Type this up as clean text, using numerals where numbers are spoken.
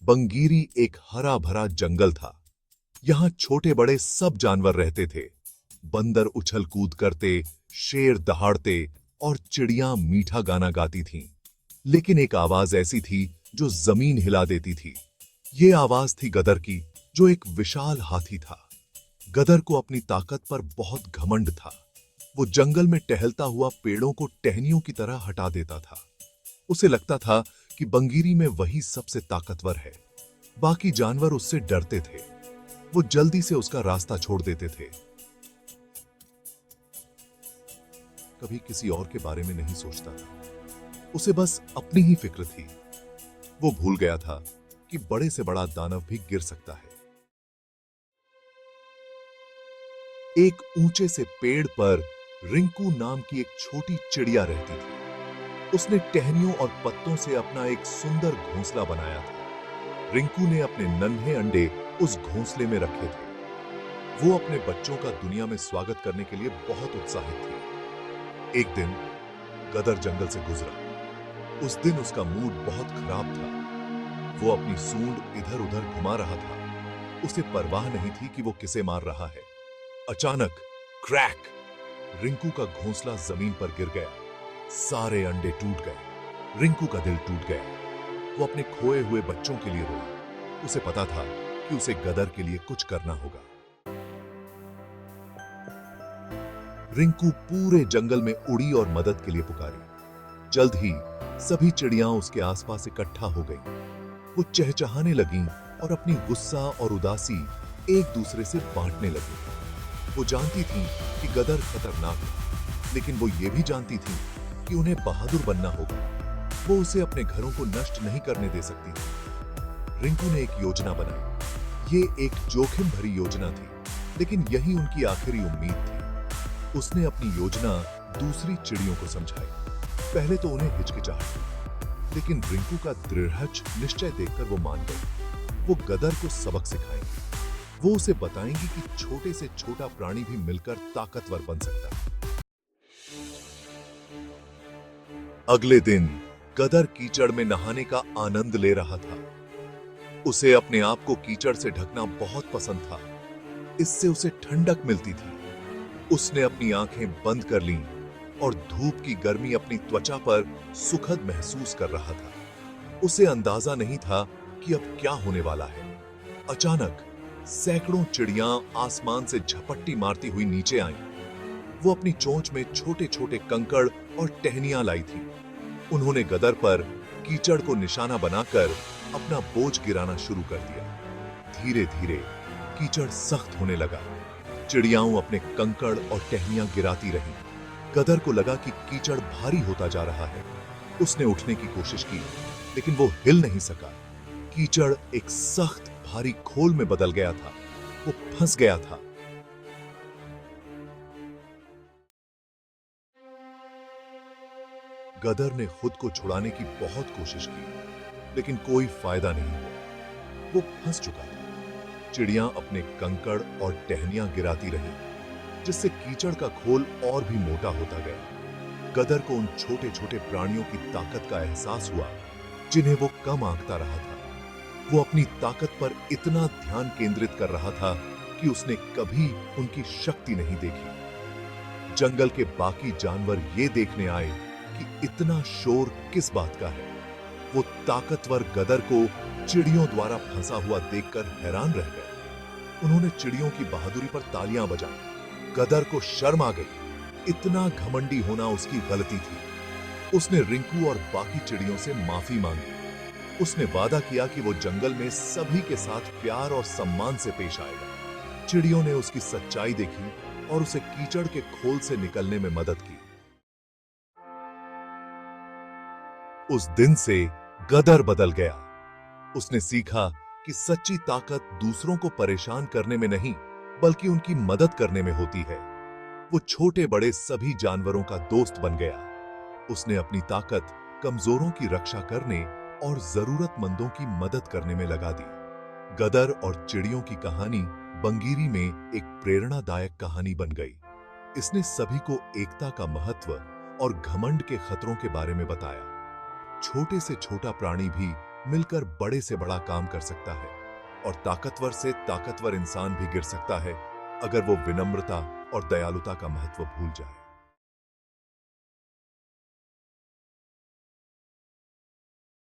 बंगीरी एक हरा भरा जंगल था। यहाँ छोटे बड़े सब जानवर रहते थे। बंदर उछल कूद करते, शेर दहाड़ते और चिड़ियां मीठा गाना गाती थीं। लेकिन एक आवाज ऐसी थी जो जमीन हिला देती थी। ये आवाज थी गदर की, जो एक विशाल हाथी था। गदर को अपनी ताकत पर बहुत घमंड था। वो जंगल में टहलता हुआ पेड़ों को टहनियों की तरह हटा देता था। उसे लगता था कि बंगीरी में वही सबसे ताकतवर है। बाकी जानवर उससे डरते थे। वो जल्दी से उसका रास्ता छोड़ देते थे। कभी किसी और के बारे में नहीं सोचता था। उसे बस अपनी ही फिक्र थी। वो भूल गया था कि बड़े से बड़ा दानव भी गिर सकता है। एक ऊंचे से पेड़ पर रिंकू नाम की एक छोटी चिड़िया रहती थी। उसने टहनियों और पत्तों से अपना एक सुंदर घोंसला बनाया था। रिंकू ने अपने नन्हे अंडे उस घोंसले में रखे थे। वो अपने बच्चों का दुनिया में स्वागत करने के लिए बहुत उत्साहित थी। एक दिन गदर जंगल से गुजरा। उस दिन उसका मूड बहुत खराब था। वो अपनी सूंड इधर उधर घुमा रहा था। उसे परवाह नहीं थी कि वो किसे मार रहा है। अचानक क्रैक! रिंकू का घोंसला जमीन पर गिर गया। सारे अंडे टूट गए। रिंकू का दिल टूट गया। वो अपने खोए हुए बच्चों के लिए रोया। उसे पता था कि उसे गदर के लिए कुछ करना होगा। रिंकू पूरे जंगल में उड़ी और मदद के लिए पुकारी। जल्द ही सभी चिड़ियां उसके आसपास इकट्ठा हो गईं। वो चहचहाने लगीं और अपनी गुस्सा और उदासी एक दूसरे से बांटने लगी। वो जानती थी कि गदर खतरनाक है, लेकिन वो ये भी जानती थी कि उन्हें बहादुर बनना होगा। वो उसे अपने घरों को नष्ट नहीं करने दे सकती थी। रिंकू ने एक योजना बनाई। ये एक जोखिम भरी योजना थी, लेकिन यही उनकी आखिरी उम्मीद थी। उसने अपनी योजना दूसरी चिड़ियों को समझाई। पहले तो उन्हें हिचकिचाहट हुई, लेकिन रिंकू का दृढ़ निश्चय देखकर वो मान गई। वो गदर को सबक सिखाएंगी। वो उसे बताएंगी कि छोटे से छोटा प्राणी भी मिलकर ताकतवर बन सकता है। अगले दिन गदर कीचड़ में नहाने का आनंद ले रहा था। उसे अपने आप को कीचड़ से ढकना बहुत पसंद था। इससे उसे ठंडक मिलती थी। उसने अपनी आंखें बंद कर लीं और धूप की गर्मी अपनी त्वचा पर सुखद महसूस कर रहा था। उसे अंदाजा नहीं था कि अब क्या होने वाला है। अचानक सैकड़ों चिड़ियां आसमान से झपट्टी मारती हुई नीचे आईं। वो अपनी चोंच में छोटे छोटे कंकड़ और टहनियां लाई थी। उन्होंने गदर पर कीचड़ को निशाना बनाकर अपना बोझ गिराना शुरू कर दिया। धीरे धीरे कीचड़ सख्त होने लगा। चिड़ियाओं अपने कंकड़ और टहनियां गिराती रहीं। गदर को लगा कि कीचड़ भारी होता जा रहा है। उसने उठने की कोशिश की, लेकिन वो हिल नहीं सका। कीचड़ एक सख्त भारी खोल में बदल गया था। वो फंस गया था। गदर ने खुद को छुड़ाने की बहुत कोशिश की, लेकिन कोई फायदा नहीं हुआ। वो फंस चुका था। चिड़ियां अपने कंकड़ और टहनियां गिराती रहीं, जिससे कीचड़ का खोल और भी मोटा होता गया। गदर को उन छोटे छोटे प्राणियों की ताकत का एहसास हुआ, जिन्हें वो कम आंकता रहा था। वो अपनी ताकत पर इतना ध्यान केंद्रित कर रहा था कि उसने कभी उनकी शक्ति नहीं देखी। जंगल के बाकी जानवर ये देखने आए कि इतना शोर किस बात का है। वो ताकतवर गदर को चिड़ियों द्वारा फंसा हुआ देखकर हैरान रह गए। उन्होंने चिड़ियों की बहादुरी पर तालियां बजाई। गदर को शर्म आ गई। इतना घमंडी होना उसकी गलती थी। उसने रिंकू और बाकी चिड़ियों से माफी मांगी। उसने वादा किया कि वो जंगल में सभी के साथ प्यार और सम्मान से पेश आएगा। चिड़ियों ने उसकी सच्चाई देखी और उसे कीचड़ के खोल से निकलने में मदद की। उस दिन से गदर बदल गया। उसने सीखा कि सच्ची ताकत दूसरों को परेशान करने में नहीं, बल्कि उनकी मदद करने में होती है। वो छोटे बड़े सभी जानवरों का दोस्त बन गया। उसने अपनी ताकत कमजोरों की रक्षा करने और जरूरतमंदों की मदद करने में लगा दी। गदर और चिड़ियों की कहानी बंगीरी में एक प्रेरणादायक कहानी बन गई। इसने सभी को एकता का महत्व और घमंड के खतरों के बारे में बताया। छोटे से छोटा प्राणी भी मिलकर बड़े से बड़ा काम कर सकता है और ताकतवर से ताकतवर इंसान भी गिर सकता है अगर वो विनम्रता और दयालुता का महत्व भूल जाए।